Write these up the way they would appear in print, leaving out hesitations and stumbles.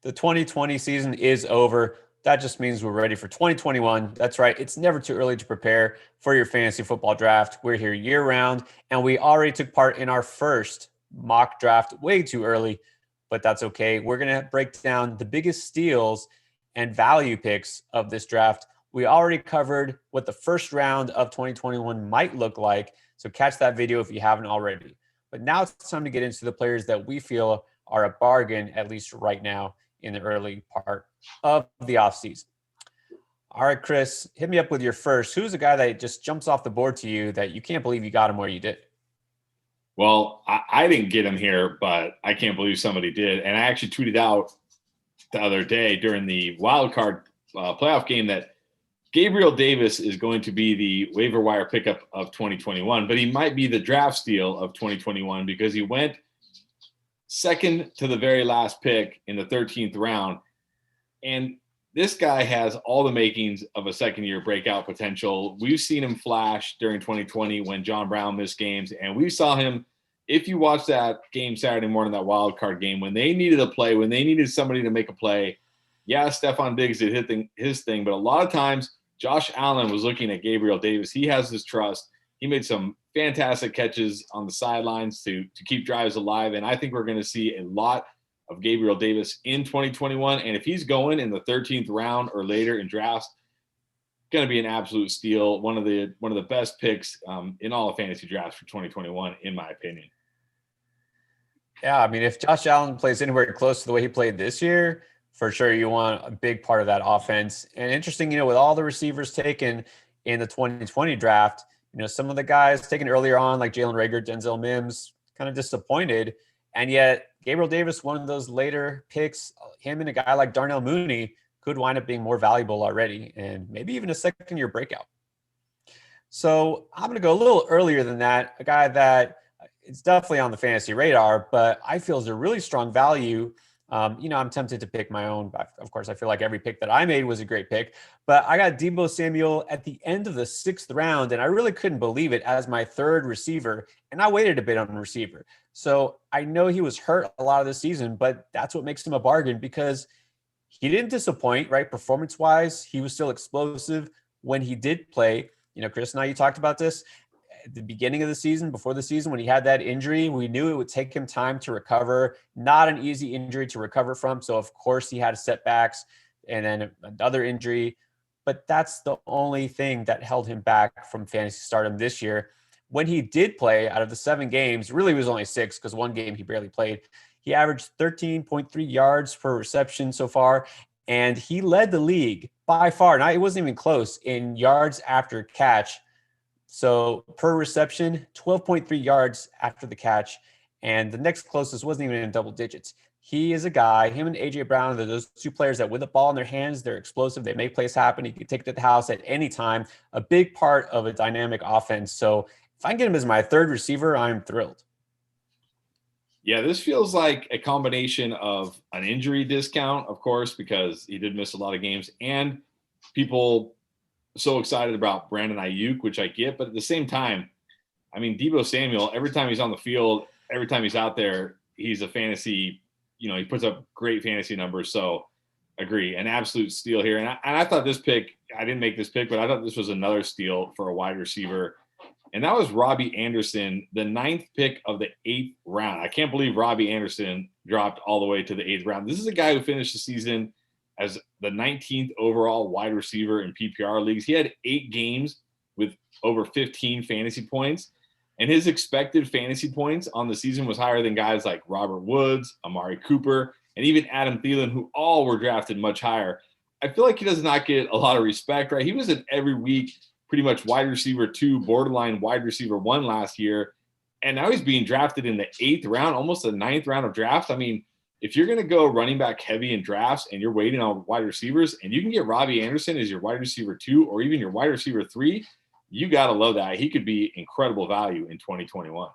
The 2020 season is over. That just means we're ready for 2021. That's right. It's never too early to prepare for your fantasy football draft. We're here year round, and we already took part in our first mock draft way too early, but that's okay. We're going to break down the biggest steals and value picks of this draft. We already covered what the first round of 2021 might look like, so catch that video if you haven't already. But now it's time to get into the players that we feel are a bargain, at least right now in the early part of the offseason. All right, Chris, hit me up with your first. Who's a guy that just jumps off the board to you that you can't believe you got him where you did? Well, I didn't get him here, but I can't believe somebody did. And I actually tweeted out the other day during the wild card playoff game that Gabriel Davis is going to be the waiver wire pickup of 2021, but he might be the draft steal of 2021 because he went second to the very last pick in the 13th round. And this guy has all the makings of a second-year breakout potential. We've seen him flash during 2020 when John Brown missed games, and we saw him, if you watch that game Saturday morning, that wild card game, when they needed a play, when they needed somebody to make a play, yeah, Stephon Diggs did his thing, but a lot of times Josh Allen was looking at Gabriel Davis. He has his trust. He made some fantastic catches on the sidelines to keep drives alive, and I think we're going to see a lot of Gabriel Davis in 2021. And if he's going in the 13th round or later in drafts, going to be an absolute steal. One of the best picks in all of fantasy drafts for 2021, in my opinion. Yeah, I mean, if Josh Allen plays anywhere close to the way he played this year, for sure you want a big part of that offense. And interesting, with all the receivers taken in the 2020 draft, some of the guys taken earlier on, like Jalen Reagor, Denzel Mims, kind of disappointed. And yet Gabriel Davis, one of those later picks, him and a guy like Darnell Mooney could wind up being more valuable already and maybe even a second-year breakout. So I'm going to go a little earlier than that, a guy that it's definitely on the fantasy radar, but I feel is a really strong value. I'm tempted to pick my own. Of course, I feel like every pick that I made was a great pick, but I got Deebo Samuel at the end of the 6th round, and I really couldn't believe it as my third receiver, and I waited a bit on the receiver. So I know he was hurt a lot of the season, but that's what makes him a bargain because he didn't disappoint, right? Performance-wise, he was still explosive when he did play. Chris and I, you talked about this. At the beginning of the season, before the season, when he had that injury, we knew it would take him time to recover. Not an easy injury to recover from. So, of course, he had setbacks and then another injury. But that's the only thing that held him back from fantasy stardom this year. When he did play, out of the 7 games, really was only 6 because one game he barely played. He averaged 13.3 yards per reception so far, and he led the league by far. Now, it wasn't even close in yards after catch. So per reception, 12.3 yards after the catch. And the next closest wasn't even in double digits. He is a guy, him and A.J. Brown, they're those two players that with the ball in their hands, they're explosive. They make plays happen. He can take it to the house at any time. A big part of a dynamic offense. So if I can get him as my third receiver, I'm thrilled. Yeah, this feels like a combination of an injury discount, of course, because he did miss a lot of games, and people so excited about Brandon Ayuk, which I get, but at the same time, I mean, Deebo Samuel, every time he's on the field, every time he's out there, he's a fantasy, he puts up great fantasy numbers. So agree, an absolute steal here. And I thought this pick, I didn't make this pick, but I thought this was another steal for a wide receiver. And that was Robby Anderson, the 9th pick of the 8th round. I can't believe Robby Anderson dropped all the way to the 8th round. This is a guy who finished the season as the 19th overall wide receiver in PPR leagues. He had 8 games with over 15 fantasy points, and his expected fantasy points on the season was higher than guys like Robert Woods, Amari Cooper, and even Adam Thielen, who all were drafted much higher. I feel like he does not get a lot of respect, right? He was in every week pretty much wide receiver 2, borderline wide receiver 1 last year, and now he's being drafted in the 8th round, almost the 9th round of drafts. I mean, if you're going to go running back heavy in drafts and you're waiting on wide receivers and you can get Robby Anderson as your wide receiver 2 or even your wide receiver 3, you got to love that. He could be incredible value in 2021.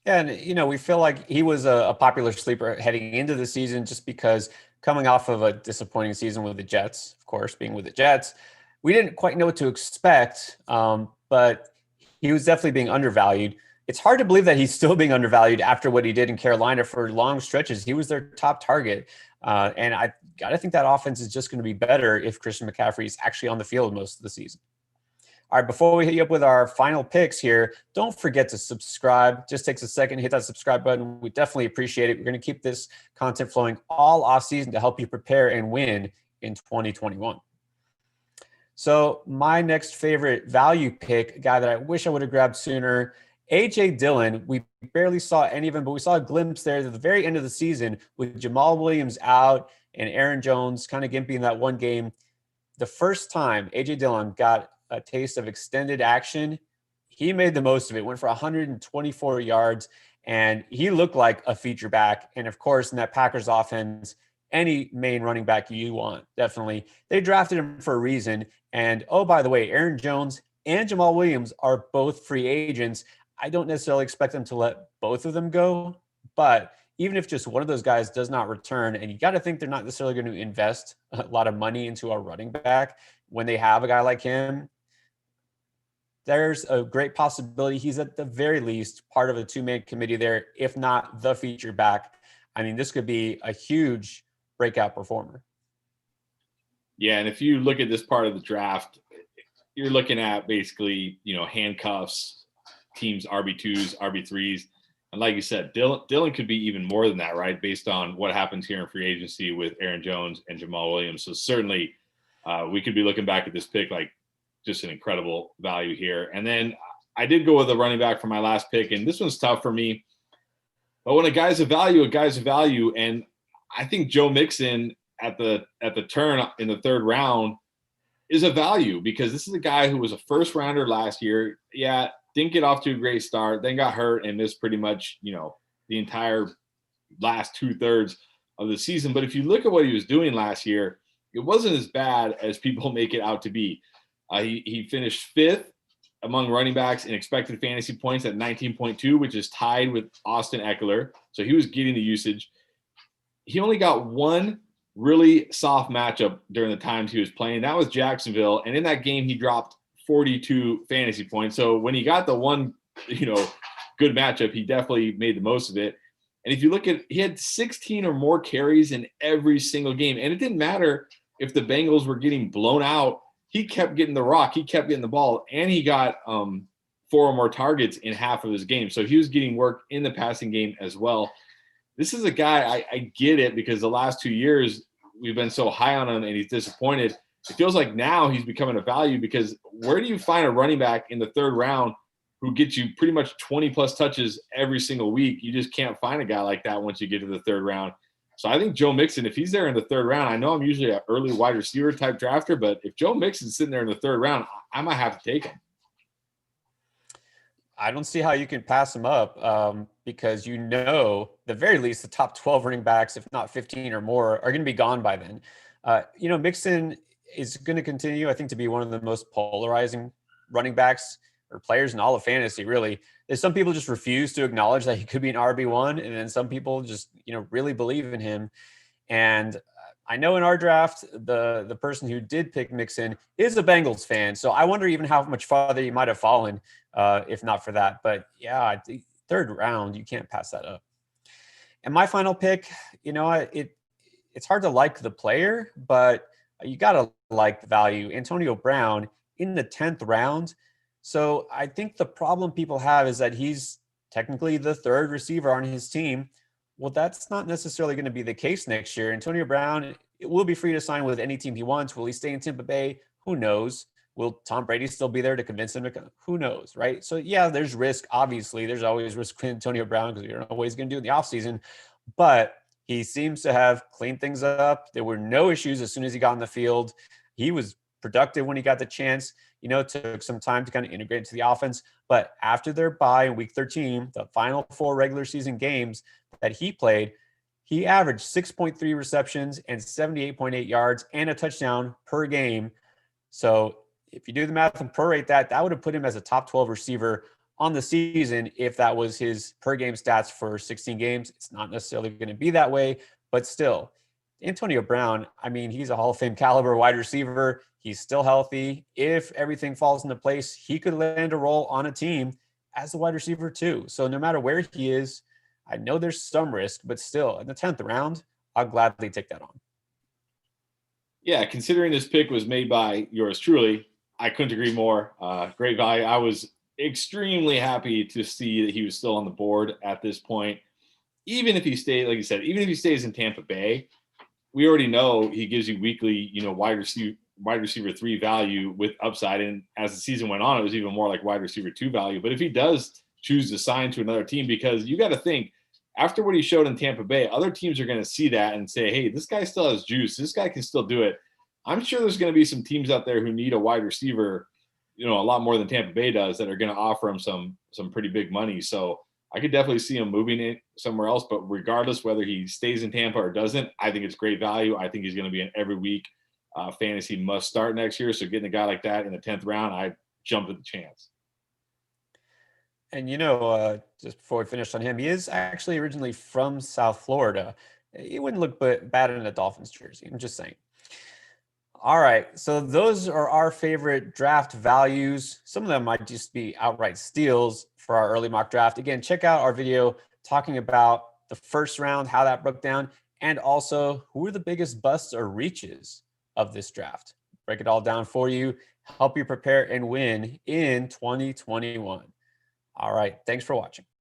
Yeah, and, we feel like he was a popular sleeper heading into the season just because coming off of a disappointing season with the Jets, of course, being with the Jets, we didn't quite know what to expect, but he was definitely being undervalued. it's hard to believe that he's still being undervalued after what he did in Carolina for long stretches. He was their top target. And I got to think that offense is just going to be better if Christian McCaffrey is actually on the field most of the season. All right, before we hit you up with our final picks here, don't forget to subscribe. Just takes a second, hit that subscribe button. We definitely appreciate it. We're going to keep this content flowing all off season to help you prepare and win in 2021. So my next favorite value pick, a guy that I wish I would have grabbed sooner, AJ Dillon. We barely saw any of him, but we saw a glimpse there at the very end of the season with Jamal Williams out and Aaron Jones kind of gimpy in that one game. The first time AJ Dillon got a taste of extended action, he made the most of it, went for 124 yards, and he looked like a feature back. And of course, in that Packers offense, any main running back you want, definitely. They drafted him for a reason. And oh, by the way, Aaron Jones and Jamal Williams are both free agents. I don't necessarily expect them to let both of them go, but even if just one of those guys does not return, and you got to think they're not necessarily going to invest a lot of money into a running back when they have a guy like him, there's a great possibility he's at the very least part of a two-man committee there, if not the feature back. I mean, this could be a huge breakout performer. Yeah, and if you look at this part of the draft, you're looking at basically, handcuffs, teams RB2s, RB3s. And like you said, Dillon could be even more than that, right? Based on what happens here in free agency with Aaron Jones and Jamal Williams. So certainly we could be looking back at this pick like just an incredible value here. And then I did go with a running back for my last pick, and this one's tough for me. But when a guy's a value, a guy's a value. And I think Joe Mixon at the turn in the third round is a value, because this is a guy who was a first rounder last year. Yeah, didn't get off to a great start, then got hurt and missed pretty much, the entire last 2/3 of the season. But if you look at what he was doing last year, it wasn't as bad as people make it out to be. He finished 5th among running backs in expected fantasy points at 19.2, which is tied with Austin Eckler. So he was getting the usage. He only got one really soft matchup during the times he was playing. That was Jacksonville. And in that game, he dropped 42 fantasy points. So when he got the one, good matchup, he definitely made the most of it. And if you look at, he had 16 or more carries in every single game. And it didn't matter if the Bengals were getting blown out. He kept getting the rock. He kept getting the ball. And he got 4 or more targets in half of his game. So he was getting work in the passing game as well. This is a guy, I get it, because the last 2 years we've been so high on him and he's disappointed. It feels like now he's becoming a value, because where do you find a running back in the third round who gets you pretty much 20-plus touches every single week? You just can't find a guy like that once you get to the third round. So I think Joe Mixon, if he's there in the third round, I know I'm usually an early wide receiver type drafter, but if Joe Mixon's sitting there in the third round, I might have to take him. I don't see how you can pass him up because the very least, the top 12 running backs, if not 15 or more, are going to be gone by then. Mixon is going to continue, I think, to be one of the most polarizing running backs or players in all of fantasy, really. There's some people just refuse to acknowledge that he could be an RB1, and then some people just, really believe in him. And I know in our draft, the person who did pick Mixon is a Bengals fan. So I wonder even how much farther he might have fallen if not for that. But yeah, the third round, you can't pass that up. And my final pick, it's hard to like the player, but you got to like the value. Antonio Brown in the 10th round. So I think the problem people have is that he's technically the third receiver on his team. Well, that's not necessarily going to be the case next year. Antonio Brown will be free to sign with any team he wants. Will he stay in Tampa Bay? Who knows? Will Tom Brady still be there to convince him to come? Who knows, right? So, yeah, there's risk. Obviously, there's always risk with Antonio Brown because you don't know what he's going to do in the offseason. But he seems to have cleaned things up. There were no issues as soon as he got on the field. He was productive when he got the chance. Took some time to kind of integrate into the offense. But after their bye in week 13, the final 4 regular season games that he played, he averaged 6.3 receptions and 78.8 yards and a touchdown per game. So if you do the math and prorate that, that would have put him as a top 12 receiver on the season if that was his per game stats for 16 games. It's not necessarily going to be that way, but still, Antonio Brown, he's a Hall of Fame caliber wide receiver. He's still healthy. If everything falls into place, he could land a role on a team as a wide receiver too. So no matter where he is, I know there's some risk, but still in the 10th round, I'll gladly take that on. Yeah, considering this pick was made by yours truly, I couldn't agree more. Great value. I was extremely happy to see that he was still on the board at this point. Even if he stays, like you said, even if he stays in Tampa Bay, we already know he gives you weekly, wide receiver 3 value with upside. And as the season went on, it was even more like wide receiver 2 value. But if he does choose to sign to another team, because you got to think, after what he showed in Tampa Bay, other teams are going to see that and say, hey, this guy still has juice. This guy can still do it. I'm sure there's going to be some teams out there who need a wide receiver, a lot more than Tampa Bay does, that are going to offer him some pretty big money. So I could definitely see him moving it somewhere else. But regardless whether he stays in Tampa or doesn't, I think it's great value. I think he's going to be an every week fantasy must start next year. So getting a guy like that in the 10th round, I jumped at the chance. And just before we finish on him, he is actually originally from South Florida. He wouldn't look bad in a Dolphins jersey. I'm just saying. All right, so those are our favorite draft values. Some of them might just be outright steals for our early mock draft. Again, check out our video talking about the first round, how that broke down, and also who are the biggest busts or reaches of this draft. Break it all down for you, help you prepare and win in 2021. All right, thanks for watching.